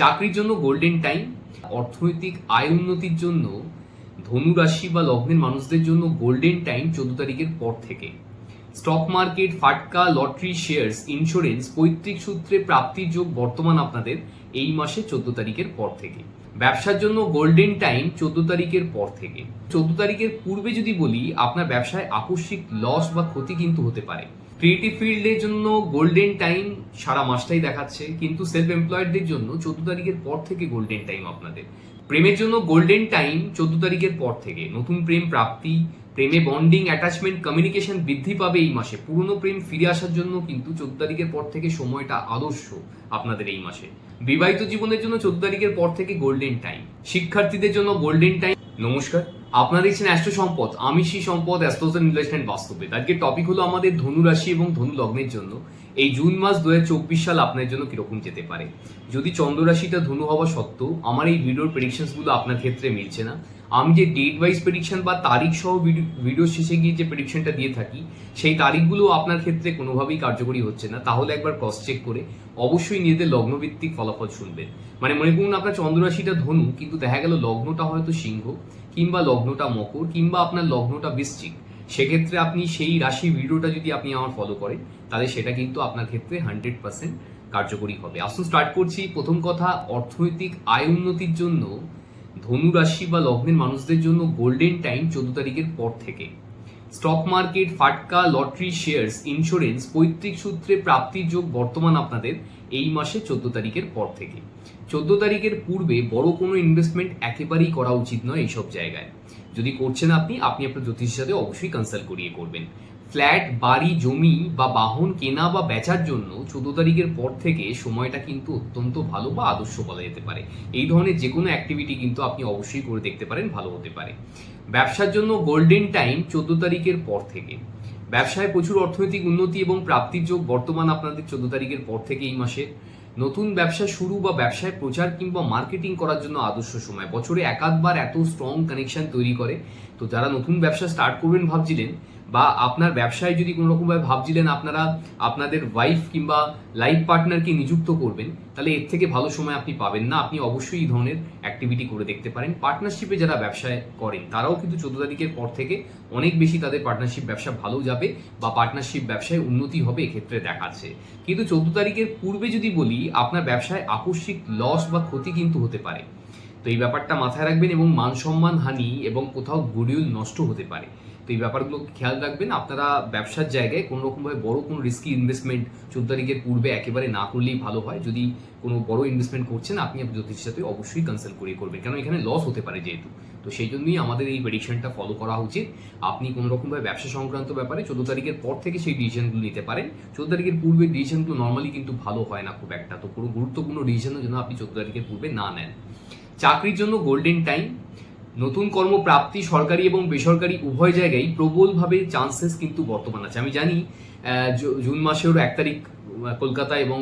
চাকরির জন্য golden time, অর্থনৈতিক আয় উন্নতির জন্য ধনু রাশি বা লগ্নের মানুষদের জন্য গোল্ডেন টাইম 14 তারিখের পর থেকে। স্টক মার্কেট, ফাটকা, লটারি, শেয়ার্স, ইন্স্যুরেন্স, পৈতৃক সূত্রে প্রাপ্তির যোগ বর্তমান আপনাদের এই মাসে 14 তারিখের পর থেকে। ব্যবসার জন্য গোল্ডেন টাইম 14 তারিখের পর থেকে। 14 তারিখের পূর্বে যদি বলি, আপনার ব্যবসায় আকস্মিক লস বা ক্ষতি কিন্তু হতে পারে। ক্রিয়েটিভ ফিল্ডের জন্য গোল্ডেন টাইম সারা মাসটাই দেখাচ্ছে, কিন্তু সেলফ এমপ্লয়েডদের জন্য 14 তারিখের পর থেকে গোল্ডেন টাইম আপনাদের। প্রেমের জন্য গোল্ডেন টাইম 14 তারিখের পর থেকে। নতুন প্রেম প্রাপ্তি, প্রেমে বন্ডিং, অ্যাটাচমেন্ট, কমিউনিকেশন বৃদ্ধি পাবে এই মাসে। পুরনো প্রেম ফিরে আসার জন্য কিন্তু 14 তারিখের পর থেকে সময়টা আদর্শ আপনাদের এই মাসে। বিবাহিত জীবনের জন্য 14 তারিখের পর থেকে গোল্ডেন টাইম। শিক্ষার্থীদের জন্য গোল্ডেন টাইম। নমস্কার, আপনারা দেখছেন অ্যাস্ট্রো সম্পদ। আমি শ্রী সম্পদ, অ্যাস্ট্রোলজি ইনভেস্টমেন্ট বাস্তবিক। আজকের টপিক হলো আমাদের ধনু রাশি এবং ধনু লগ্নের জন্য এই জুন মাস 2024 সাল আপনার জন্য কিরকম যেতে পারে। যদি চন্দ্র রাশিটা ধনু হওয়া সত্ত্বেও আমার এই ভিডিওর প্রেডিকশনস গুলো আপনার ক্ষেত্রে মিলছে না, আমি যে ডেট ওয়াইজ প্রেডিকশন বা তারিখ সহ ভিডিও শেষে গিয়ে যে প্রেডিকশনটা দিয়ে থাকি, সেই তারিখগুলো আপনার ক্ষেত্রে কোনোভাবেই কার্যকরী হচ্ছে না, তাহলে একবার ক্রস চেক করে অবশ্যই নিজেদের লগ্নভিত্তিক ফলাফল শুনবেন। মানে মনে করুন আপনার চন্দ্র রাশিটা ধনু, কিন্তু দেখা গেল লগ্নটা হয়তো সিংহ, কিংবা লগ্নটা মকর, কিংবা আপনার লগ্নটা বৃশ্চিক। সেক্ষেত্রে আপনি সেই রাশি ভিডিওটা যদি আপনি আমার ফলো করেন, তাহলে সেটা কিন্তু আপনার ক্ষেত্রে 100% কার্যকরী হবে। আসুন স্টার্ট করছি। প্রথম কথা, অর্থনৈতিক আয় উন্নতির জন্য ধনু রাশি বা লগ্নের মানুষদের জন্য গোল্ডেন টাইম 14 তারিখের পর থেকে। স্টক মার্কেট, ফাটকা, লটারি, শেয়ার্স, ইন্স্যুরেন্স, পৈতৃক সূত্রে প্রাপ্তির যোগ বর্তমান আপনাদের এই মাসে 14 তারিখের পর থেকে। 14 তারিখের পূর্বে বড় কোনো ইনভেস্টমেন্ট একেবারেই করা উচিত নয় এইসব জায়গায়। যদি করছেন আপনি আপনার জ্যোতিষের সাথে অবশ্যই কনসাল্ট করিয়ে করবেন। ফ্ল্যাট, বাড়ি, জমি বা বাহন কেনা বা বেচার জন্য 14 তারিখের পর থেকে সময়টা কিন্তু অত্যন্ত ভালো বা আদর্শ বলা যেতে পারে। এই ধরনের যে কোনো অ্যাক্টিভিটি কিন্তু আপনি অবশ্যই করে দেখতে পারেন, ভালো হতে পারে। ব্যবসার জন্য গোল্ডেন টাইম 14 তারিখের পর থেকে। ব্যবসায় প্রচুর অর্থনৈতিক উন্নতি এবং প্রাপ্তির যোগ বর্তমান আপনাদের 14 তারিখের পর থেকে এই মাসে। নতুন ব্যবসা শুরু বা ব্যবসায় প্রচার কিংবা মার্কেটিং করার জন্য আদর্শ সময়। বছরে একাধবার এত স্ট্রং কানেকশন তৈরি করে। তো যারা নতুন ব্যবসা স্টার্ট করবেন ভাবছিলেন, বা আপনার ব্যবসায় যদি কোনো রকমভাবে ভাবছিলেন আপনারা আপনাদের ওয়াইফ কিংবা লাইফ পার্টনারকে নিযুক্ত করবেন, তাহলে এর থেকে ভালো সময় আপনি পাবেন না। আপনি অবশ্যই এই ধরনের অ্যাক্টিভিটি করে দেখতে পারেন। পার্টনারশিপে যারা ব্যবসায় করেন তারাও কিন্তু 14 তারিখের পর থেকে অনেক বেশি তাদের পার্টনারশিপ ব্যবসা ভালো যাবে বা পার্টনারশিপ ব্যবসায় উন্নতি হবে, এক্ষেত্রে দেখাচ্ছে। কিন্তু 14 তারিখের পূর্বে যদি বলি, আপনার ব্যবসায় আকস্মিক লস বা ক্ষতি কিন্তু হতে পারে। তো এই ব্যাপারটা মাথায় রাখবেন, এবং মান সম্মান হানি এবং কোথাও গুডউইল নষ্ট হতে পারে। তো এই ব্যাপারগুলো খেয়াল রাখবেন। আপনারা ব্যবসার জায়গায় কোনো রকমভাবে বড় কোনো রিস্কি ইনভেস্টমেন্ট 14 তারিখের পূর্বে একেবারে না করলেই ভালো হয়। যদি কোনো বড় ইনভেস্টমেন্ট করছেন আপনি জ্যোতিষের সাথে অবশ্যই কনসাল্ট করিয়ে করবেন, কারণ এখানে লস হতে পারে যেহেতু। তো সেই জন্যই আমাদের এই প্রেডিকশনটা ফলো করা উচিত। আপনি কোনো রকমভাবে ব্যবসা সংক্রান্ত ব্যাপারে 14 তারিখের পর থেকে সেই ডিসিশনগুলো নিতে পারেন। 14 তারিখের পূর্বে ডিসিশনগুলো নর্মালি কিন্তু ভালো হয় না খুব একটা। তো কোনো গুরুত্বপূর্ণ ডিসিশনের জন্য আপনি 14 তারিখের পূর্বে না নেন। চাকরির জন্য গোল্ডেন টাইম। নতুন কর্মপ্রাপ্তি সরকারি এবং বেসরকারি উভয় জায়গায় প্রবলভাবে চান্সেস কিন্তু বর্তমান আছে। আমি জানি জুন মাসের 1 তারিখ কলকাতা এবং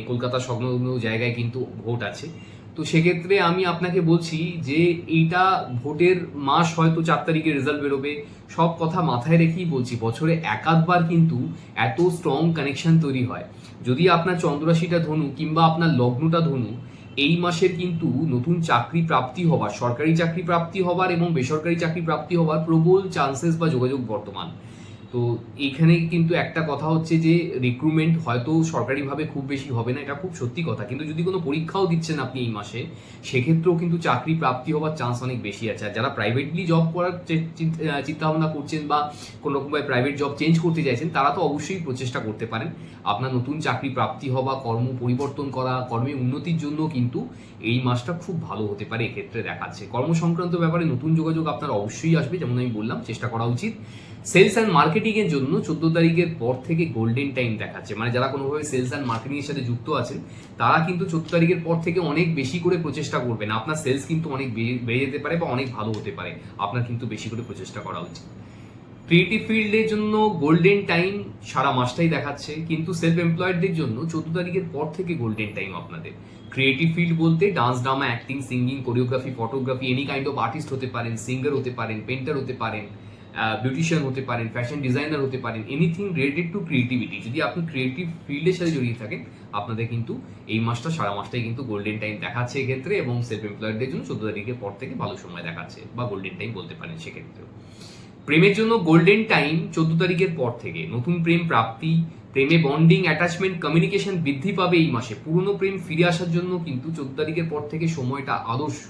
কলকাতা সংলগ্ন জায়গায় কিন্তু ভোট আছে। তো সেক্ষেত্রে আমি আপনাকে বলছি যে এইটা ভোটের মাস, হয়তো 4 তারিখে রেজাল্ট বেরোবে। সব কথা মাথায় রেখেই বলছি, বছরে একাধবার কিন্তু এত স্ট্রং কানেকশন তৈরি হয়। যদি আপনার চন্দ্ররাশিটা ধনু কিংবা আপনার লগ্নটা ধনু, এই মাসের কিন্তু নতুন চাকরি প্রাপ্তি হবার, সরকারি চাকরি প্রাপ্তি হবার এবং বেসরকারি চাকরি প্রাপ্তি হবার প্রবল চান্সেস বা যোগাযোগ বর্তমান। তো এখানে কিন্তু একটা কথা হচ্ছে যে রিক্রুটমেন্ট হয়তো সরকারিভাবে খুব বেশি হবে না, এটা খুব সত্যি কথা। কিন্তু যদি কোনো পরীক্ষাও দিচ্ছেন আপনি এই মাসে, সেক্ষেত্রেও কিন্তু চাকরি প্রাপ্তি হওয়ার চান্স অনেক বেশি আছে। আর যারা প্রাইভেটলি জব করার চিন্তাভাবনা করছেন বা কোনো রকমভাবে প্রাইভেট জব চেঞ্জ করতে চাইছেন, তারা তো অবশ্যই প্রচেষ্টা করতে পারেন। আপনার নতুন চাকরি প্রাপ্তি হওয়া, কর্ম পরিবর্তন করা, কর্মে উন্নতির জন্য কিন্তু এই মাসটা খুব ভালো হতে পারে, এক্ষেত্রে দেখাচ্ছে। কর্ম সংক্রান্ত ব্যাপারে নতুন যোগাযোগ আপনার অবশ্যই আসবে, যেমন আমি বললাম, চেষ্টা করা উচিত। সেলস অ্যান্ড মার্কেটিং এর জন্য 14 তারিখের পর থেকে গোল্ডেন টাইম দেখাচ্ছে। মানে যারা কোনোভাবে সেলস অ্যান্ড মার্কেটিং এর সাথে যুক্ত আছেন, তারা কিন্তু 14 তারিখের পর থেকে অনেক বেশি করে প্রচেষ্টা করবেন। আপনার সেলস কিন্তু অনেক বেড়ে যেতে পারে বা অনেক ভালো হতে পারে। আপনার কিন্তু বেশি করে প্রচেষ্টা করা উচিত। ক্রিয়েটিভ ফিল্ডের জন্য গোল্ডেন টাইম সারা মাসটাই দেখাচ্ছে, কিন্তু সেলফ এমপ্লয়েডদের জন্য 14 তারিখের পর থেকে গোল্ডেন টাইম আপনাদের। ক্রিয়েটিভ ফিল্ড বলতে dance, drama, acting, singing, choreography, photography, any kind of artist হতে পারেন, সিঙ্গার হতে পারেন, পেন্টার হতে পারেন, বিউটিশিয়ান হতে পারেন, ফ্যাশন ডিজাইনার হতে পারেন, এনিথিং রিলেটেড টু ক্রিয়েটিভিটি। যদি আপনি ক্রিয়েটিভ ফিল্ডের সাথে জড়িয়ে থাকেন, আপনাদের কিন্তু এই মাসটা সারা মাসটাই কিন্তু গোল্ডেন টাইম দেখাচ্ছে এক্ষেত্রে, এবং সেলফ এমপ্লয়েডদের জন্য 14 তারিখের পর থেকে ভালো সময় দেখাচ্ছে, বা গোল্ডেন টাইম বলতে পারেন সেক্ষেত্রেও। প্রেমের জন্য গোল্ডেন টাইম 14 তারিখের পর থেকে। নতুন প্রেম প্রাপ্তি, প্রেমে বন্ডিং, অ্যাটাচমেন্ট, কমিউনিকেশন বৃদ্ধি পাবে এই মাসে। পুরনো প্রেম ফিরে আসার জন্য কিন্তু 14 তারিখের পর থেকে সময়টা আদর্শ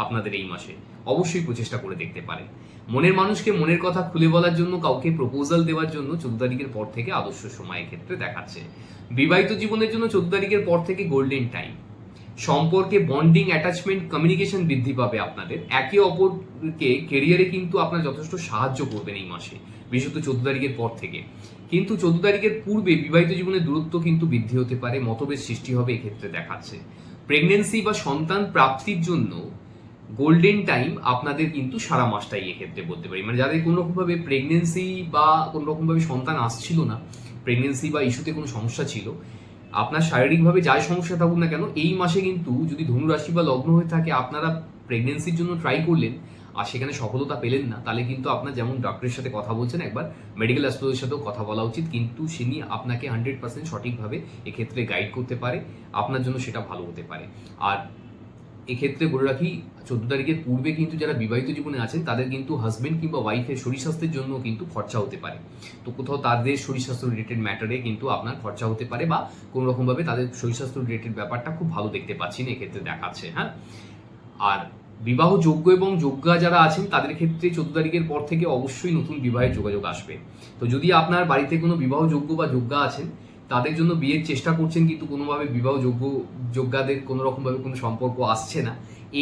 আপনাদের এই মাসে। অবশ্যই প্রচেষ্টা করে দেখতে পারেন। মনের মানুষকে মনের কথা খুলে বলার জন্য, কাউকে প্রপোজাল দেওয়ার জন্য 14 তারিখের পর থেকে আদর্শ সময় ক্ষেত্রে দেখাচ্ছে। বিবাহিত জীবনের জন্য 14 তারিখের পর থেকে গোল্ডেন টাইম। সম্পর্কে বন্ডিং, অ্যাটাচমেন্ট, কমিউনিকেশন বৃদ্ধি পাবে আপনাদের। একে অপরকে কেরিয়ারে কিন্তু আপনার যথেষ্ট সাহায্য করবেন এই মাসে, বিশেষত 14 তারিখের পর থেকে। কিন্তু 14 তারিখের পূর্বে বিবাহিত জীবনের দূরত্ব কিন্তু বৃদ্ধি হতে পারে, মতভেদ সৃষ্টি হবে এক্ষেত্রে দেখাচ্ছে। প্রেগনেন্সি বা সন্তান প্রাপ্তির জন্য গোল্ডেন টাইম আপনাদের কিন্তু সারা মাসটাই এক্ষেত্রে বলতে পারি। মানে যাদের কোনো রকমভাবে প্রেগনেন্সি বা কোনো রকমভাবে সন্তান আসছিল না, প্রেগনেন্সি বা ইস্যুতে কোনো সমস্যা ছিল, আপনার শারীরিকভাবে যাই সমস্যা থাকুক না কেন, এই মাসে কিন্তু যদি ধনু রাশি বা লগ্ন হয়ে থাকে, আপনারা প্রেগনেন্সির জন্য ট্রাই করলেন আর সেখানে সফলতা পেলেন না, তাহলে কিন্তু আপনার যেমন ডক্টরের সাথে কথা বলছেন, একবার মেডিকেল অ্যাস্ট্রোলজির সাথেও কথা বলা উচিত। কিন্তু তিনি আপনাকে 100% সঠিকভাবে এক্ষেত্রে গাইড করতে পারে, আপনার জন্য সেটা ভালো হতে পারে। আর এক্ষেত্রে বলে রাখি, 14 তারিখের পূর্বে কিন্তু যারা বিবাহিত জীবনে আছেন, তাদের কিন্তু হাজবেন্ড কিংবা ওয়াইফের শরীর স্বাস্থ্যের জন্য কিন্তু খরচা হতে পারে। তো কোথাও তাদের শরীর স্বাস্থ্য রিলেটেড ম্যাটারে কিন্তু আপনার খরচা হতে পারে, বা কোনো রকমভাবে তাদের শরীর স্বাস্থ্য রিলেটেড ব্যাপারটা খুব ভালো দেখতে পাচ্ছি না এক্ষেত্রে দেখাচ্ছে। হ্যাঁ, আর বিবাহ যোগ্য এবং যোগ্যা যারা আছেন, তাদের ক্ষেত্রে 14 তারিখের পর থেকে অবশ্যই নতুন বিবাহের যোগাযোগ আসবে। তো যদি আপনার বাড়িতে কোনো বিবাহ যোগ্য বা যোগ্যা আছেন, তাদের জন্য বিয়ের চেষ্টা করছেন, কিন্তু কোনোভাবে বিবাহ যোগ্যাদের কোনো রকমভাবে কোনো সম্পর্ক আসছে না,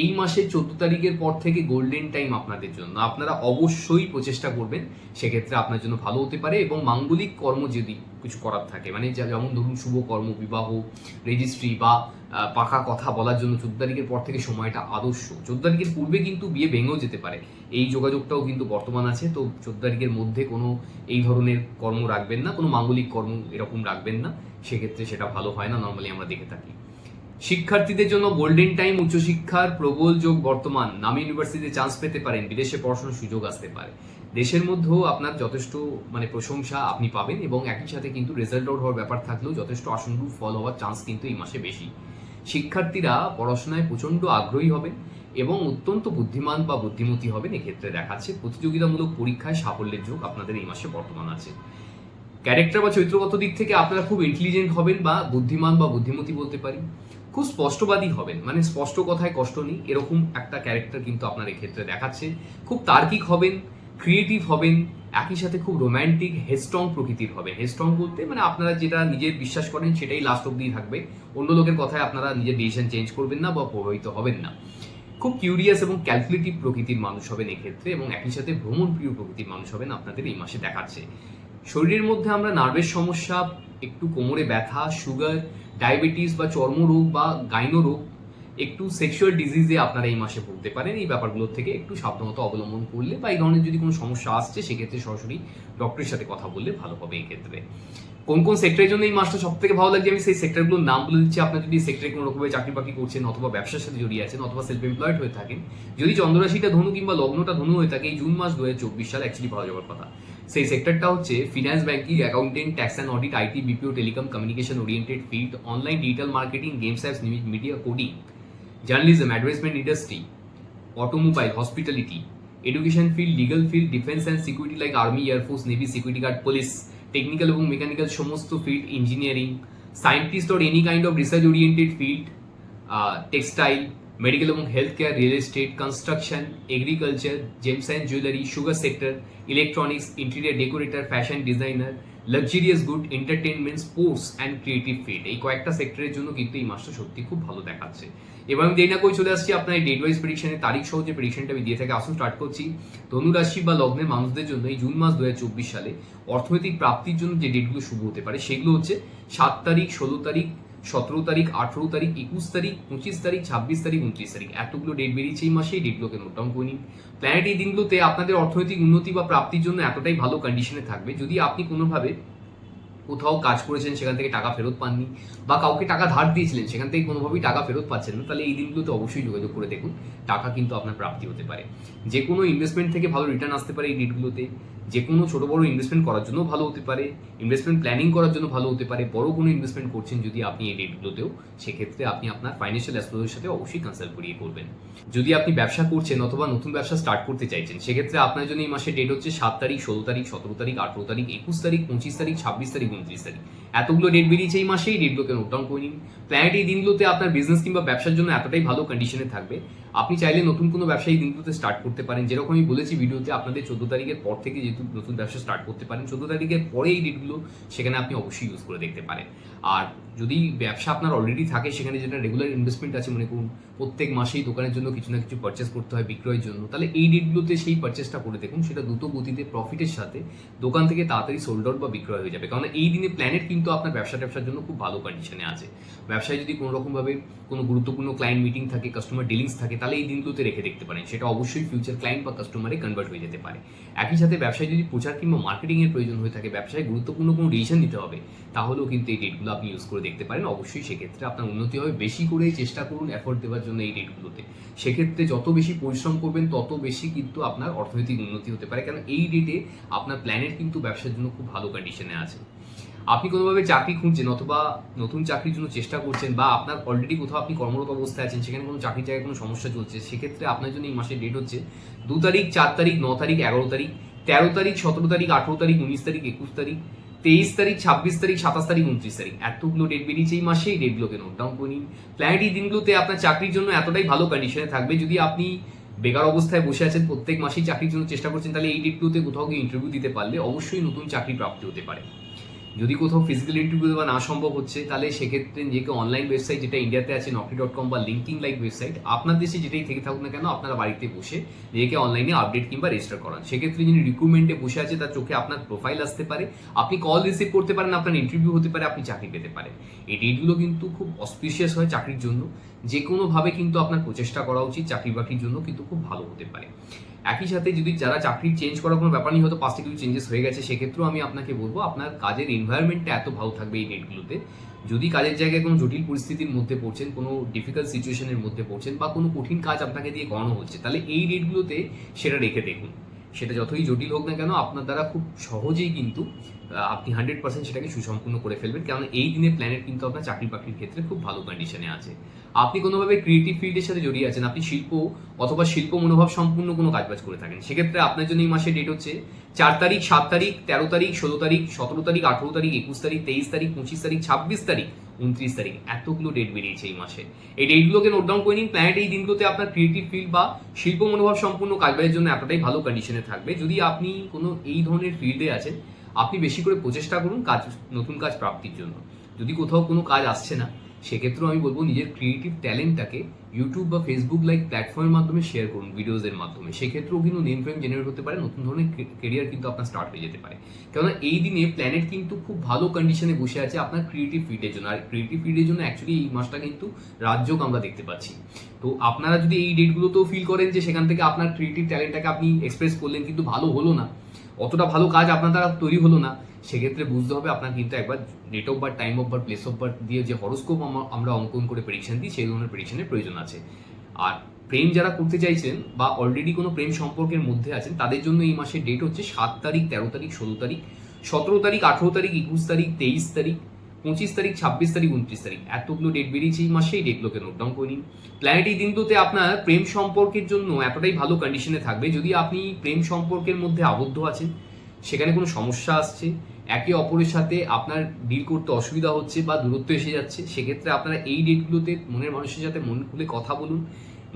এই মাসে 14 তারিখের পর থেকে গোল্ডেন টাইম আপনাদের জন্য। আপনারা অবশ্যই প্রচেষ্টা করবেন, সেক্ষেত্রে আপনার জন্য ভালো হতে পারে। এবং মাঙ্গলিক কর্ম যদি কিছু করার থাকে, মানে যেমন ধরুন শুভ কর্ম, বিবাহ, রেজিস্ট্রি বা পাকা কথা বলার জন্য 14 তারিখের পর থেকে সময়টা আদর্শ। 14 তারিখের পূর্বে কিন্তু বিয়ে ভেঙেও যেতে পারে, এই যোগাযোগটাও কিন্তু বর্তমান আছে। তো 14 তারিখের মধ্যে কোনো এই ধরনের কর্ম রাখবেন না, কোনো মাঙ্গলিক কর্ম এরকম রাখবেন না, সেক্ষেত্রে সেটা ভালো হয় না, নর্মালি আমরা দেখে থাকি। শিক্ষার্থীদের জন্য গোল্ডেন টাইম। উচ্চশিক্ষার প্রবল যোগ বর্তমান। নামী ইউনিভার্সিটিতে চান্স পেতে পারেন, বিদেশে পড়াশোনার সুযোগ আসতে পারে। দেশের মধ্যেও আপনার যথেষ্ট প্রশংসা আপনি পাবেন, এবং একই সাথে কিন্তু রেজাল্ট আউট হওয়ার ব্যাপার থাকলেও যথেষ্ট আশানুরূপ ফল হওয়ার চান্স কিন্তু এই মাসে বেশি। শিক্ষার্থীরা পড়াশোনায় প্রচণ্ড আগ্রহী হবেন এবং অত্যন্ত বুদ্ধিমান বা বুদ্ধিমতী হবেন এক্ষেত্রে দেখাচ্ছে। প্রতিযোগিতামূলক পরীক্ষায় সাফল্যের যোগ আপনাদের এই মাসে বর্তমান আছে। ক্যারেক্টার বা চরিত্রগত দিক থেকে আপনারা খুব ইন্টেলিজেন্ট হবেন, বা বুদ্ধিমান বা বুদ্ধিমতী বলতে পারি। খুব স্পষ্টবাদী হবেন, মানে স্পষ্ট কথায় কষ্ট নেই, এরকম একটা ক্যারেক্টার কিন্তু আপনার এক্ষেত্রে দেখাচ্ছে। খুব তার্কিক হবেন, ক্রিয়েটিভ হবেন, একই সাথে খুব রোম্যান্টিক, হেস্ট্রং প্রকৃতির হবেন। হেস্ট্রং বলতে মানে আপনারা যেটা নিজের বিশ্বাস করেন সেটাই লাস্ট অব্দি থাকবে, অন্য লোকের কথায় আপনারা নিজের ডিসিশন চেঞ্জ করবেন না বা প্রভাবিত হবেন না। খুব কিউরিয়াস এবং ক্যালকুলেটিভ প্রকৃতির মানুষ হবেন এক্ষেত্রে, এবং একই সাথে ভ্রমণ প্রিয় প্রকৃতির মানুষ হবেন আপনাদের এই মাসে দেখাচ্ছে। শরীরের মধ্যে আমরা নার্ভের সমস্যা, একটু কোমরে ব্যথা, সুগার, ডায়াবেটিস বা চর্মরোগ বা গাইনো রোগ, একটু সেক্সুয়াল ডিজিজে আপনারা এই মাসে ভুগতে পারেন। এই ব্যাপারগুলোর থেকে একটু সাবধানতা অবলম্বন করলে, বা এই ধরনের যদি কোনো সমস্যা আসছে, সেক্ষেত্রে সরাসরি ডক্টরের সাথে কথা বললে ভালো হবে এই ক্ষেত্রে। কোন কোন সেক্টরের জন্য এই মাসটা সব থেকে ভালো লাগছে, আমি সেই সেক্টরগুলোর নাম বলে দিচ্ছি। আপনার যদি সেক্টরে কোনো রকমের চাকরি বাকরি করছেন, অথবা ব্যবসার সাথে জড়িয়ে আছেন, অথবা সেলফ এমপ্লয়েড হয়ে থাকেন, যদি চন্দ্ররাশিটা ধনু কিংবা লগ্নটা ধনু হয়ে থাকে, এই জুন মাস 2024 সাল অ্যাকচুয়ালি ভালো যাওয়ার কথা। সেই সেক্টরটা হচ্ছে finance, banking, accountant, tax and audit, IT, BPO, telecom, communication oriented field, online digital marketing, games apps, media, coding, journalism, advertisement industry, automobile, hospitality, education field, legal field, defence and security like army, air force, navy, security guard, police, technical এবং mechanical সমস্ত field, engineering, scientist or any kind of research oriented field, textile, medical এবং health care, real estate, construction, agriculture, gems and jewellery, sugar sector, electronics, interior decorator, fashion designer, luxurious good, entertainment, sports and creative field, এই কয়েকটা সেক্টরের জন্য কিন্তু এই মাসটা সত্যি খুব ভালো দেখাচ্ছে। এবার আমি দেরি না করে চলে আসছি আপনার এই ডেট ওয়াইজ প্রেডিকশনের তারিখ সহ যে প্রেডিকশনটা আমি দিয়ে থাকি। আসুন স্টার্ট করছি। ধনু রাশি বা লগ্নের মানুষদের জন্য এই জুন মাস 2024 সালে অর্থনৈতিক প্রাপ্তির জন্য যে ডেটগুলো শুভ হতে পারে, সেগুলো হচ্ছে 7 তারিখ, 16 তারিখ, 17 তারিখ, 18 তারিখ, 21 তারিখ, 25 তারিখ, 26 তারিখ, 29 তারিখ, এতগুলো ডেট বেরিয়েছে এই মাসে। এই ডেটগুলোকে নোট ডাউন করে নিন। প্ল্যানেট এই দিনগুলোতে আপনাদের অর্থনৈতিক উন্নতি বা প্রাপ্তির জন্য এতটাই ভালো কন্ডিশনে থাকবে, যদি আপনি কোনোভাবে কোথাও কাজ করেছেন সেখান থেকে টাকা ফেরত পাননি, বা কাউকে টাকা ধার দিয়েছিলেন সেখান থেকে কোনোভাবেই টাকা ফেরত পাচ্ছেন না, তাহলে এই দিনগুলোতে অবশ্যই যোগাযোগ করে দেখুন, টাকা কিন্তু আপনার প্রাপ্তি হতে পারে। যে কোনো ইনভেস্টমেন্ট থেকে ভালো রিটার্ন আসতে পারে এই ডেটগুলোতে। যে কোনো ছোটো বড়ো ইনভেস্টমেন্ট করার জন্য ভালো হতে পারে, ইনভেস্টমেন্ট প্ল্যানিং করার জন্য ভালো হতে পারে। বড় কোনো ইনভেস্টমেন্ট করছেন যদি আপনি এই ডেটগুলোতেও, সেক্ষেত্রে আপনি আপনার ফাইন্যান্সিয়াল অ্যাস্ট্রোলজারের সাথে অবশ্যই কনসাল্ট করিয়ে করবেন। যদি আপনি ব্যবসা করছেন অথবা নতুন ব্যবসা স্টার্ট করতে চাইছেন, সেক্ষেত্রে আপনার জন্য এই মাসের ডেট হচ্ছে 7 তারিখ, 16 তারিখ, 17 তারিখ, 18 তারিখ, 21 তারিখ, 25 তারিখ, 26 তারিখ, 29 তারিখ। এতগুলো ডেট বেরিয়েছে এই মাসে, এই ডেটগুলোকে নোট ডাউন করে নিন। প্ল্যানেট এই দিনগুলোতে আপনার বিজনেস কিংবা ব্যবসার জন্য এতটাই ভালো কন্ডিশনে থাকবে, আপনি চাইলে নতুন কোনো ব্যবসা এই দিনগুলোতে স্টার্ট করতে পারেন। যেরকম আমি বলেছি ভিডিওতে, আপনাদের 14 তারিখের পর থেকে যেহেতু নতুন ব্যবসা স্টার্ট করতে পারেন, 14 তারিখের পরে এই ডেটগুলো সেখানে আপনি অবশ্যই ইউজ করে দেখতে পারেন। আর যদি ব্যবসা আপনার অলরেডি থাকে, সেখানে যেটা রেগুলার ইনভেস্টমেন্ট আছে, মনে করুন প্রত্যেক মাসেই দোকানের জন্য কিছু না কিছু পারচেস করতে হয় বিক্রয়ের জন্য, তাহলে এই ডেটগুলোতে সেই পারচেসটা করে দেখুন, সেটা দ্রুত গতিতে প্রফিটের সাথে দোকান থেকে তাড়াতাড়ি সোল্ড আউট বা বিক্রয় হয়ে যাবে। কারণ এই দিনে প্ল্যানেট কিন্তু আপনার ব্যবসার জন্য খুব ভালো কন্ডিশনে আছে। ব্যবসায় যদি কোনো রকমভাবে কোনো গুরুত্বপূর্ণ ক্লায়েন্ট মিটিং থাকে, কাস্টমার ডিলিংস থাকে, তাহলে এই দিনগুলোতে রেখে দেখতে পারেন, সেটা অবশ্যই ফিউচার ক্লায়েন্ট বা কাস্টমারে কনভার্ট হয়ে যেতে পারে। একই সাথে ব্যবসায় যদি প্রচার কিংবা মার্কেটিং এর প্রয়োজন হয়ে থাকে, ব্যবসায় গুরুত্বপূর্ণ কোনো ডিসিশন নিতে হবে, তাহলেও কিন্তু এই ডেটগুলো আপনি ইউজ করে দেখতে পারেন। অবশ্যই সেক্ষেত্রে আপনার উন্নতি হবে। বেশি করে চেষ্টা করুন এফোর্ট দেওয়ার জন্য এই ডেটগুলোতে। সেক্ষেত্রে যত বেশি পরিশ্রম করবেন তত বেশি কিন্তু আপনার অর্থনৈতিক উন্নতি হতে পারে, কারণ এই ডেটে আপনার প্ল্যানেট কিন্তু ব্যবসার জন্য খুব ভালো কন্ডিশনে আছে। আপনি কোনোভাবে চাকরি খুঁজছেন অথবা নতুন চাকরির জন্য চেষ্টা করছেন, বা আপনার অলরেডি কোথাও আপনি কর্মরত অবস্থায় আছেন, সেখানে কোনো চাকরির জায়গায় কোনো সমস্যা চলছে, সেক্ষেত্রে আপনার জন্য এই মাসের ডেট হচ্ছে 2 তারিখ, 4 তারিখ, 9 তারিখ, 11 তারিখ, 13 তারিখ, 17 তারিখ, 18 তারিখ, 19 তারিখ, 21 তারিখ, 23 তারিখ, 26 তারিখ, 27 তারিখ, 29 তারিখ। এতগুলো ডেট বেরিয়েছে এই মাসে, এই ডেটগুলোকে নোট ডাউন করে নিন। প্ল্যানেট এই দিনগুলোতে আপনার চাকরির জন্য এতটাই ভালো কন্ডিশনে থাকবে, যদি আপনি বেকার অবস্থায় বসে আছেন, প্রত্যেক মাসেই চাকরির জন্য চেষ্টা করছেন, তাহলে এই ডেটগুলোতে কোথাও গিয়ে ইন্টারভিউ দিতে পারলে অবশ্যই নতুন চাকরি প্রাপ্তি হতে পারে। যদি কোথাও ফিজিক্যাল ইন্টারভিউ দেওয়া না সম্ভব হচ্ছে, তাহলে সেক্ষেত্রে নিজেকে অনলাইন ওয়েবসাইট যেটা ইন্ডিয়াতে আছে naukri.com বা লিঙ্কিং লাইক ওয়েবসাইট, আপনার দেশে যেটাই থেকে থাকুক না কেন, আপনারা বাড়িতে বসে নিজেকে অনলাইনে আপডেট কিংবা রেজিস্টার করান। সেক্ষেত্রে যিনি রিক্রুটমেন্টে বসে আছে তার চোখে আপনার প্রোফাইল আসতে পারে, আপনি কল রিসিভ করতে পারেন, আপনার ইন্টারভিউ হতে পারে, আপনি চাকরি পেতে পারেন। এই ডেটগুলো কিন্তু খুব অসপিশিয়াস হয় চাকরির জন্য। যে কোনোভাবে কিন্তু আপনার প্রচেষ্টা করা উচিত, চাকরি বাকরির জন্য কিন্তু খুব ভালো হতে পারে। একই সাথে যদি যারা চাকরি চেঞ্জ করার কোনো ব্যাপার নেই, হয়তো পাস্টে কিছু চেঞ্জেস হয়ে গেছে, সেক্ষেত্রেও আমি আপনাকে বলবো আপনার কাজের এনভায়রনমেন্টটা এত ভালো থাকবে এই ডেটগুলোতে। যদি কাজের জায়গায় কোনো জটিল পরিস্থিতির মধ্যে পড়ছেন, কোনো ডিফিকাল্ট সিচুয়েশনের মধ্যে পড়ছেন, বা কোনো কঠিন কাজ আপনাকে দিয়ে করানো হচ্ছে, তাহলে এই ডেটগুলোতে সেটা রেখে দেখুন। সেটা যতই জটিল হোক না কেন, আপনার দ্বারা খুব সহজেই কিন্তু আপনি 100% সেটাকে সুসম্পূর্ণ করে ফেলবেন, কারণ এই দিনে প্ল্যানেট কিন্তু আপনার চাকরি বাকরির ক্ষেত্রে খুব ভালো কন্ডিশনে আছে। আপনি কোনোভাবে ক্রিয়েটিভ ফিল্ডের সাথে জড়িয়ে আছেন, আপনি শিল্প অথবা শিল্প মনোভাব সম্পূর্ণ কোনো কাজবাজ করে থাকেন, সেক্ষেত্রে আপনার জন্য এই মাসের ডেট হচ্ছে 4 তারিখ, 7 তারিখ, 13 তারিখ, 16 তারিখ, 17 তারিখ, 18 তারিখ, 21 তারিখ, 23 তারিখ, 25 তারিখ, 26 তারিখ, 29 তারিখ। এতগুলো ডেট বেরিয়েছে এই মাসে, এই ডেটগুলোকে নোট ডাউন করে নিন। প্ল্যানেট এই দিনগুলোতে আপনার ক্রিয়েটিভ ফিল্ড বা শিল্প মনোভাব সম্পূর্ণ কাজবাজের জন্য এতটাই ভালো কন্ডিশনে থাকবে। যদি আপনি কোনো এই ধরনের ফিল্ডে আছেন, আপনি বেশি করে প্রচেষ্টা করুন নতুন কাজ প্রাপ্তির জন্য। যদি কোথাও কোনো কাজ আসছে না, সেক্ষেত্রেও আমি বলবো নিজের ক্রিয়েটিভ ট্যালেন্টটাকে ইউটিউব বা ফেসবুক লাইক প্ল্যাটফর্মের মাধ্যমে শেয়ার করুন, ভিডিওজের মাধ্যমে। সেক্ষেত্রেও কিন্তু নেম ফ্রেম জেনারেট হতে পারে, নতুন ধরনের কেরিয়ার কিন্তু আপনার স্টার্ট হয়ে যেতে পারে। কেননা এই দিনে প্ল্যানেট কিন্তু খুব ভালো কন্ডিশনে বসে আছে আপনার ক্রিয়েটিভ ফিল্ডের জন্য। আর ক্রিয়েটিভ ফিল্ডের জন্য অ্যাকচুয়ালি এই মাসটা কিন্তু রাজযোগ আমরা দেখতে পাচ্ছি। তো আপনারা যদি এই ডেটগুলোতেও ফিল করেন যে সেখান থেকে আপনার ক্রিয়েটিভ ট্যালেন্টটাকে আপনি এক্সপ্রেস করলেন কিন্তু ভালো হলো না, অতটা ভালো কাজ আপনার দ্বারা তৈরি হলো না, সেক্ষেত্রে বুঝতে হবে আপনার কিন্তু একবার date of birth, time of birth, place of birth দিয়ে যে হরোস্কোপ আমরা অঙ্কন করে প্রেডিকশন দিই, সেই ধরনের প্রেডিকশনের প্রয়োজন আছে। আর প্রেম যারা করতে চাইছেন বা অলরেডি কোনো প্রেম সম্পর্কের মধ্যে আছেন, তাদের জন্য এই মাসের ডেট হচ্ছে 7 তারিখ, 13 তারিখ, 16 তারিখ, 17 তারিখ, 18 তারিখ, 21 তারিখ, 23 তারিখ, 25 তারিখ, 26 তারিখ, 29 তারিখ। এতগুলো ডেট বেরিয়েছে এই মাসে, এই ডেটগুলোকে নোট ডাউন করে নিন। প্ল্যানেট এই দিনগুলোতে আপনার প্রেম সম্পর্কের জন্য এতটাই ভালো কন্ডিশনে থাকবে, যদি আপনি প্রেম সম্পর্কের মধ্যে আবদ্ধ আছেন, সেখানে কোনো সমস্যা আসছে, একে অপরের সাথে আপনার ডিল করতে অসুবিধা হচ্ছে বা দূরত্ব এসে যাচ্ছে, সেক্ষেত্রে আপনারা এই ডেটগুলোতে মনের মানুষের সাথে মন খুলে কথা বলুন।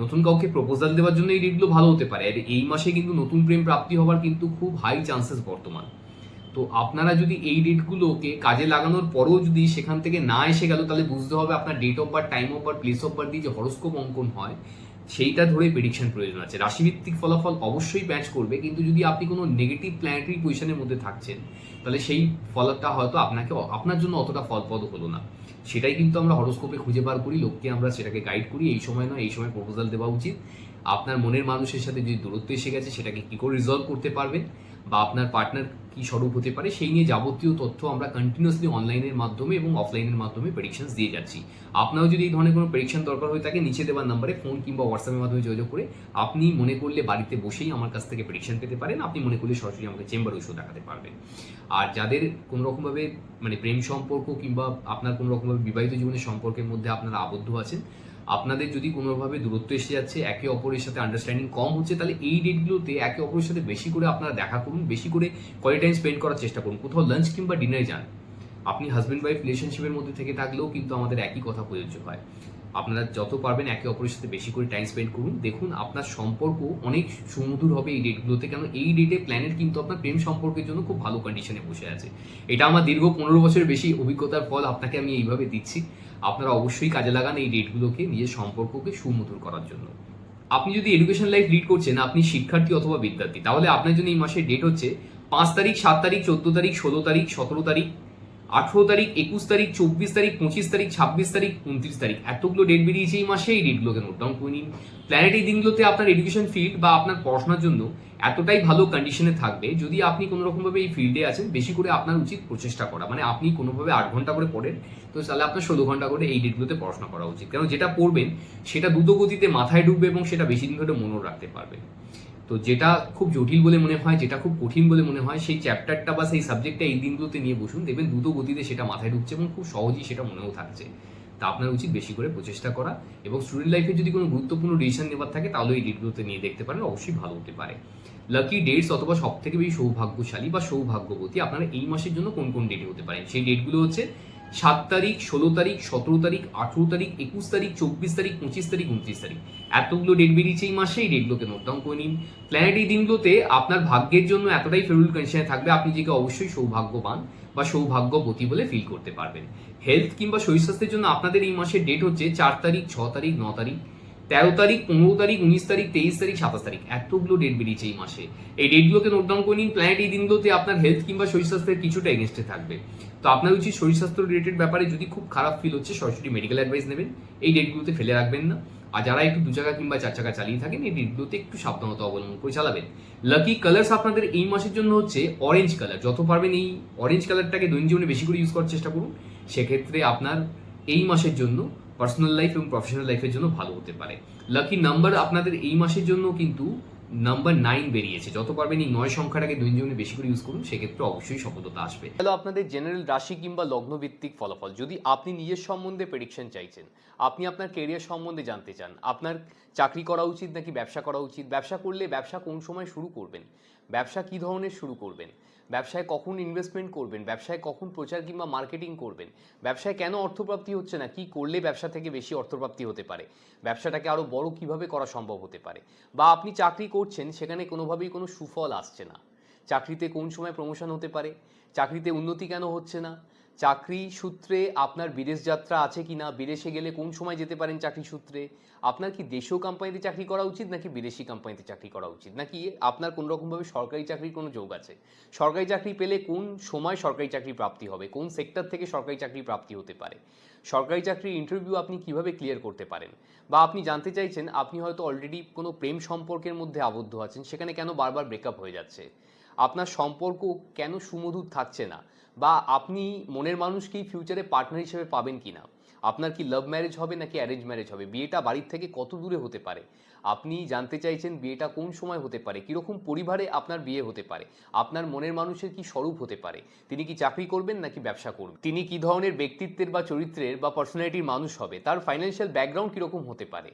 নতুন কাউকে প্রপোজাল দেওয়ার জন্য এই ডেটগুলো ভালো হতে পারে। আর এই মাসে কিন্তু নতুন প্রেম প্রাপ্তি হওয়ার কিন্তু খুব হাই চান্সেস বর্তমান। তো আপনারা যদি এই ডেটগুলোকে কাজে লাগানোর পরেও যদি সেখান থেকে না এসে গেল, তাহলে বুঝতে হবে আপনার date of birth, time of birth, place of birth দিয়ে যে হরোস্কোপ অঙ্কন হয়, সেইটা ধরে প্রেডিকশন প্রয়োজন আছে। রাশিভিত্তিক ফলাফল অবশ্যই ম্যাচ করবে, কিন্তু যদি আপনি কোনো নেগেটিভ প্ল্যানেটারি পজিশনের মধ্যে থাকছেন, তাহলে সেই ফলটা হয়তো আপনার জন্য অতটা ফলপ্রদ হলো না। সেটাই কিন্তু আমরা হরোস্কোপে খুঁজে বার করি, লোককে আমরা সেটাকে গাইড করি, এই সময় নয় এই সময় প্রপোজাল দেওয়া উচিত। আপনার মনের মানুষের সাথে যদি দূরত্ব এসে গেছে, সেটাকে কী করে রিজলভ করতে পারবেন, বা আপনার পার্টনার কী স্বরূপ হতে পারে সেই নিয়ে যাবতীয় তথ্য আমরা কন্টিনিউয়াসলি অনলাইনের মাধ্যমে এবং অফলাইনের মাধ্যমে প্রেডিকশনস দিয়ে যাচ্ছি। আপনারও যদি এই ধরনের কোনো প্রেডিকশন দরকার হয়ে থাকে নিচে দেওয়ার নাম্বারে ফোন কিংবা হোয়াটসঅ্যাপের মাধ্যমে যোগাযোগ করে আপনি মনে করলে বাড়িতে বসেই আমার কাছ থেকে প্রেডিকশন পেতে পারেন, আপনি মনে করলে সরাসরি আমাকে চেম্বারে এসেও দেখাতে পারবেন। আর যাদের কোনো রকমভাবে মানে প্রেম সম্পর্ক কিংবা আপনার কোনো রকমভাবে বিবাহিত জীবনের সম্পর্কের মধ্যে আপনারা আবদ্ধ আছেন, আপনাদের যদি কোনোভাবে দূরত্ব এসে যাচ্ছে, একে অপরের সাথে আন্ডারস্ট্যান্ডিং কম হচ্ছে, তাহলে এই ডেটগুলোতে একে অপরের সাথে বেশি করে আপনারা দেখা করুন, বেশি করে কোয়ালিটি টাইম স্পেন্ড করার চেষ্টা করুন। কোথাও লাঞ্চ কিংবা ডিনারে যান। আপনি হাজব্যান্ড ওয়াইফ রিলেশনশিপের মধ্যে থেকে থাকলেও কিন্তু আমাদের একই কথা প্রযোজ্য হয়। আপনারা যত পারবেন একে অপরের সাথে বেশি করে টাইম স্পেন্ড করুন। দেখুন আপনার সম্পর্ক অনেক সুমধুর হবে এই ডেটগুলোতে, কেন এই ডেটে প্ল্যানেট কিন্তু আপনার প্রেম সম্পর্কের জন্য খুব ভালো কন্ডিশনে বসে আছে। এটা আমার দীর্ঘ 15 বছরের বেশি অভিজ্ঞতার ফল আপনাকে আমি এইভাবে দিচ্ছি। আপনারা অবশ্যই কাজে লাগান এই ডেটগুলোকে নিজের সম্পর্ককে সুমধুর করার জন্য। আপনি যদি এডুকেশন লাইফ লিড করছেন, আপনি শিক্ষার্থী অথবা বিদ্যার্থী, তাহলে আপনার জন্য এই মাসের ডেট হচ্ছে 5 তারিখ, 7 তারিখ, 14 তারিখ, 16 তারিখ, 17 তারিখ, 18 তারিখ, 21 তারিখ, 24 তারিখ, 25 তারিখ, 26 তারিখ, 29 তারিখ। এতগুলো ডেট বেরিয়েছে এই মাসে, এই ডেটগুলোকে নোট ডাউন করে নিন। প্ল্যানেট এই দিনগুলোতে আপনার এডুকেশন ফিল্ড বা আপনার পড়াশোনার জন্য এতটাই ভালো কন্ডিশনে থাকবে, যদি আপনি কোনো রকমভাবে এই ফিল্ডে আছেন, বেশি করে আপনার উচিত প্রচেষ্টা করা। মানে আপনি কোনোভাবে 8 ঘন্টা করে পড়েন, তো তাহলে আপনার 16 ঘন্টা করে এই ডেটগুলোতে পড়াশোনা করা উচিত। কারণ যেটা পড়বেন সেটা দ্রুত গতিতে মাথায় ঢুকবে এবং সেটা বেশি দিন ধরে মনেও রাখতে পারবেন। তো যেটা খুব জটিল বলে মনে হয়, যেটা খুব কঠিন বলে মনে হয়, সেই চ্যাপ্টারটা বা সেই সাবজেক্টটা এই দিনগুলোতে নিয়ে বসুন, দেখবেন দ্রুত গতিতে সেটা মাথায় ঢুকছে এবং খুব সহজেই সেটা মনেও থাকছে। তা আপনার উচিত বেশি করে প্রচেষ্টা করা, এবং স্টুডেন্ট লাইফে যদি কোনো গুরুত্বপূর্ণ ডিসিশন নেওয়ার থাকে তাহলে এই ডেটগুলোতে নিয়ে দেখতে পারেন, অবশ্যই ভালো হতে পারে। লাকি ডেটস অথবা সব থেকে বেশি সৌভাগ্যশালী বা সৌভাগ্যবতী আপনারা এই মাসের জন্য কোন কোন ডেটে হতে পারেন, সেই ডেটগুলো হচ্ছে 7 তারিখ, 16 তারিখ, 17 তারিখ, 18 তারিখ, 21 তারিখ, 24 তারিখ, 25 তারিখ, 29 তারিখ। এতগুলো ডেট বেরিয়েছে এই মাসে, এই ডেটগুলোকে নোট ডাউন করে নিন। প্ল্যানেট এই দিনগুলোতে আপনার ভাগ্যের জন্য এতটাই ফেভারিবল কন্ডিশনে থাকবে, আপনি নিজেকে অবশ্যই সৌভাগ্যবান বা সৌভাগ্যবতী বলে ফিল করতে পারবেন। হেলথ কিংবা শরীর স্বাস্থ্যের জন্য আপনাদের এই মাসের ডেট হচ্ছে 4 তারিখ, 6 তারিখ, 9 তারিখ, 13 তারিখ, 15 তারিখ, 19 তারিখ, 23 তারিখ, 27 তারিখ। এতগুলো ডেট বেরিয়েছে এই মাসে, এই ডেটগুলোকে নোট ডাউন করে নিন। প্ল্যানেট এই দিনগুলোতে আপনার হেলথ কিংবা শরীর স্বাস্থ্যের কিছুটা এগেনস্টে থাকবে, তো আপনার উচিত শরীর স্বাস্থ্য রিলেটেড ব্যাপারে যদি খুব খারাপ ফিল হচ্ছে সরাসরি মেডিকেল অ্যাডভাইস নেবেন, এই ডেটগুলোতে ফেলে রাখবেন না। আর যারা একটু 2 চাকা কিংবা 4 চাকা চালিয়ে থাকেন, এই ডেটগুলোতে একটু সাবধানতা অবলম্বন করে চালাবেন। লাকি কালার্স আপনাদের এই মাসের জন্য হচ্ছে অরেঞ্জ কালার। যত পারবেন এই অরেঞ্জ কালারটাকে দৈনন্দিন জীবনে বেশি করে ইউজ করার চেষ্টা করুন, সেক্ষেত্রে আপনার এই মাসের জন্য পার্সোনাল লাইফ এবং প্রফেশনাল লাইফের জন্য ভালো হতে পারে। লাকি নাম্বার আপনাদের এই মাসের জন্য কিন্তু নাম্বার 9 বেরিয়েছে। যত পারবেন এই 9 সংখ্যাটাকে দৈনন্দিন জীবনে বেশি করে ইউজ করুন, সেক্ষেত্রে অবশ্যই সফলতা আসবে। হ্যালো, আপনাদের জেনারেল রাশি কিংবা লগ্ন ভিত্তিক ফলাফল। যদি আপনি নিজের সম্বন্ধে প্রেডিকশন চাইছেন, আপনি আপনার কেরিয়ার সম্বন্ধে জানতে চান, আপনার চাকরি করা উচিত নাকি ব্যবসা করা উচিত, ব্যবসা করলে ব্যবসা কোন সময় শুরু করবেন, ব্যবসা কী ধরনের শুরু করবেন, ব্যবসায় কখন ইনভেস্টমেন্ট করবেন, ব্যবসায় কখন প্রচার কিংবা মার্কেটিং করবেন, ব্যবসায় কেন অর্থপ্রাপ্তি হচ্ছে না, কি করলে ব্যবসা থেকে বেশি অর্থপ্রাপ্তি হতে পারে, ব্যবসাটাকে আরও বড় কিভাবে করা সম্ভব হতে পারে, বা আপনি চাকরি করছেন সেখানে কোনোভাবেই কোনো সুফল আসছে না, চাকরিতে কোন সময় প্রমোশন হতে পারে, চাকরিতে উন্নতি কেন হচ্ছে না, চাকরি সূত্রে আপনার বিদেশ যাত্রা আছে কি না, বিদেশে গেলে কোন সময় যেতে পারেন চাকরি সূত্রে, আপনার কি দেশীয় কোম্পানিতে চাকরি করা উচিত নাকি বিদেশি কোম্পানিতে চাকরি করা উচিত, নাকি আপনার কোনো রকমভাবে সরকারি চাকরির কোনো যোগ আছে, সরকারি চাকরি পেলে কোন সময় সরকারি চাকরি প্রাপ্তি হবে, কোন সেক্টর থেকে সরকারি চাকরি প্রাপ্তি হতে পারে, সরকারি চাকরির ইন্টারভিউ আপনি কিভাবে ক্লিয়ার করতে পারেন, বা আপনি জানতে চাইছেন আপনি হয়তো অলরেডি কোনো প্রেম সম্পর্কের মধ্যে আবদ্ধ আছেন, সেখানে কেন বারবার ব্রেকআপ হয়ে যাচ্ছে, আপনার সম্পর্ক কেন সুমধুর থাকছে না, বা আপনি মনের মানুষকেই ফিউচারে পার্টনার হিসেবে পাবেন কি না, আপনার কি লাভ ম্যারেজ হবে নাকি অ্যারেঞ্জ ম্যারেজ হবে, বিয়েটা বাড়ির থেকে কত দূরে হতে পারে, আপনি জানতে চাইছেন বিয়েটা কোন সময় হতে পারে, কীরকম পরিবারে আপনার বিয়ে হতে পারে, আপনার মনের মানুষের কি স্বরূপ হতে পারে, তিনি কি চাকরি করবেন নাকি ব্যবসা করবেন, তিনি কি ধরনের ব্যক্তিত্বের বা চরিত্রের বা পার্সোনালিটির মানুষ হবে, তার ফাইন্যান্সিয়াল ব্যাকগ্রাউন্ড কীরকম হতে পারে,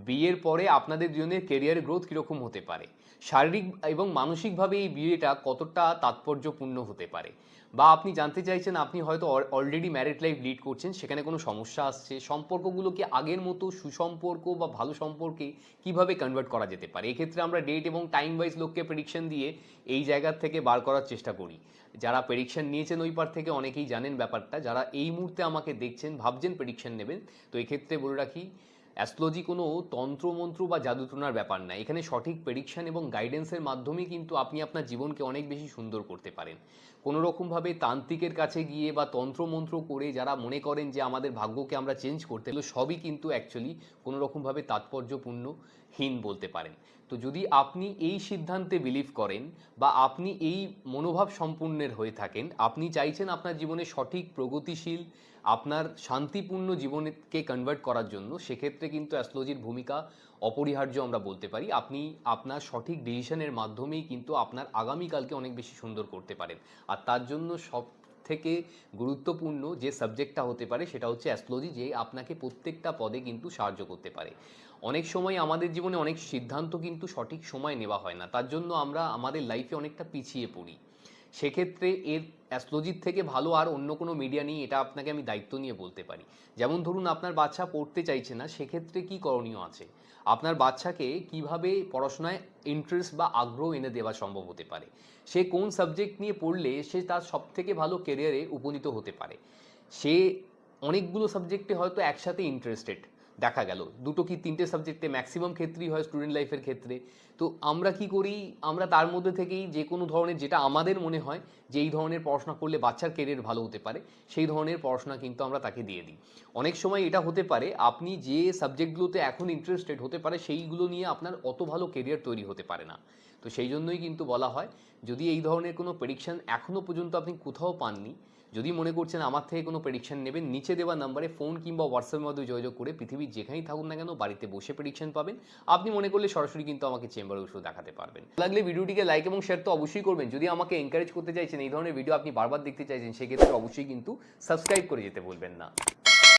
বিয়ের পরে আপনাদের দুজনের কেরিয়ার গ্রোথ কীরকম হতে পারে, শারীরিক এবং মানসিকভাবে এই বিয়েটা কতটা তাৎপর্যপূর্ণ হতে পারে, বা আপনি জানতে চাইছেন আপনি হয়তো অলরেডি ম্যারিড লাইফ লিড করছেন, সেখানে কোনো সমস্যা আসছে, সম্পর্কগুলোকে আগের মতো সুসম্পর্ক বা ভালো সম্পর্কে কিভাবে কনভার্ট করা যেতে পারে। এক্ষেত্রে আমরা ডেট এবং টাইম ওয়াইজ লোককে প্রেডিকশন দিয়ে এই জায়গার থেকে বার করার চেষ্টা করি। যারা প্রেডিকশন নিয়েছেন ওই পার থেকে অনেকেই জানেন ব্যাপারটা, যারা এই মুহূর্তে আমাকে দেখছেন ভাবছেন প্রেডিকশন নেবেন, তো এক্ষেত্রে বলে রাখি অ্যাস্ট্রোলজি কোনো তন্ত্রমন্ত্র বা জাদুটোনার ব্যাপার না, এখানে সঠিক প্রেডিকশন এবং গাইডেন্সের মাধ্যমেই কিন্তু আপনি আপনার জীবনকে অনেক বেশি সুন্দর করতে পারেন। কোনো রকমভাবে তান্ত্রিকের কাছে গিয়ে বা তন্ত্রমন্ত্র করে যারা মনে করেন যে আমাদের ভাগ্যকে আমরা চেঞ্জ করতে, সবই কিন্তু অ্যাকচুয়ালি কোনো রকমভাবে তাৎপর্যপূর্ণহীন বলতে পারেন। তো যদি আপনি এই সিদ্ধান্তে বিলিভ করেন বা আপনি এই মনোভাব সম্পন্নের হয়ে থাকেন, আপনি চাইছেন আপনার জীবনে সঠিক প্রগতিশীল আপনার শান্তিপূর্ণ জীবনকে কনভার্ট করার জন্য, সেক্ষেত্রে কিন্তু অ্যাস্ট্রোলজির ভূমিকা অপরিহার্য আমরা বলতে পারি। আপনি আপনার সঠিক ডিসিশনের মাধ্যমেই কিন্তু আপনার আগামীকালকে অনেক বেশি সুন্দর করতে পারেন। আর তার জন্য সব থেকে গুরুত্বপূর্ণ যে সাবজেক্টটা হতে পারে সেটা হচ্ছে অ্যাস্ট্রোলজি, যে আপনাকে প্রত্যেকটা পদে কিন্তু সাহায্য করতে পারে। অনেক সময় আমাদের জীবনে অনেক সিদ্ধান্ত কিন্তু সঠিক সময় নেওয়া হয় না, তার জন্য আমরা আমাদের লাইফে অনেকটা পিছিয়ে পড়ি। সেক্ষেত্রে এর অ্যাস্ট্রোলজির থেকে ভালো আর অন্য কোনো মিডিয়া নেই, এটা আপনাকে আমি দায়িত্ব নিয়ে বলতে পারি। যেমন ধরুন আপনার বাচ্চা পড়তে চাইছে না, সেক্ষেত্রে কি করণীয় আছে, আপনার বাচ্চাকে কিভাবে পড়াশোনায় ইন্টারেস্ট বা আগ্রহ এনে দেওয়া সম্ভব হতে পারে, সে কোন সাবজেক্ট নিয়ে পড়লে সে তার সবথেকে ভালো কেরিয়ারে উপনীত হতে পারে। সে অনেকগুলো সাবজেক্টে হয়তো একসাথে ইন্টারেস্টেড দেখা গেল, দুটো কি তিনটে সাবজেক্টে ম্যাক্সিমাম ক্ষেত্রেই হয় স্টুডেন্ট লাইফের ক্ষেত্রে। তো আমরা কি করি, আমরা তার মধ্যে থেকেই যে কোনো ধরনের, যেটা আমাদের মনে হয় যে এই ধরনের পড়াশোনা করলে বাচ্চার কেরিয়ার ভালো হতে পারে, সেই ধরনের পড়াশোনা কিন্তু আমরা তাকে দিয়ে দিই। অনেক সময় এটা হতে পারে আপনি যে সাবজেক্টগুলোতে এখন ইন্টারেস্টেড হতে পারে সেইগুলো নিয়ে আপনার অত ভালো কেরিয়ার তৈরি হতে পারে না। তো সেই জন্যই কিন্তু বলা হয়, যদি এই ধরনের কোনো প্রেডিকশন এখনও পর্যন্ত আপনি কোথাও পাননি, যদি মনে করছেন আমার থেকে কোনো প্রেডিকশন নেবেন, নিচে দেওয়া নাম্বারে ফোন কিংবা হোয়াটসঅ্যাপের মাধ্যমে যোগাযোগ করে পৃথিবীর যেখানেই থাকুন না কেন বাড়িতে বসে প্রেডিকশন পাবেন। আপনি মনে করলে সরাসরি কিন্তু আমাকে চেম্বারে বসে দেখাতে পারবেন। লাগলে ভিডিওটিকে লাইক এবং শেয়ার তো অবশ্যই করবেন। যদি আমাকে এনকারেজ করতে চাইছেন, এই ধরনের ভিডিও আপনি বারবার দেখতে চাইছেন, সেক্ষেত্রে অবশ্যই কিন্তু সাবস্ক্রাইব করে যেতে ভুলবেন না।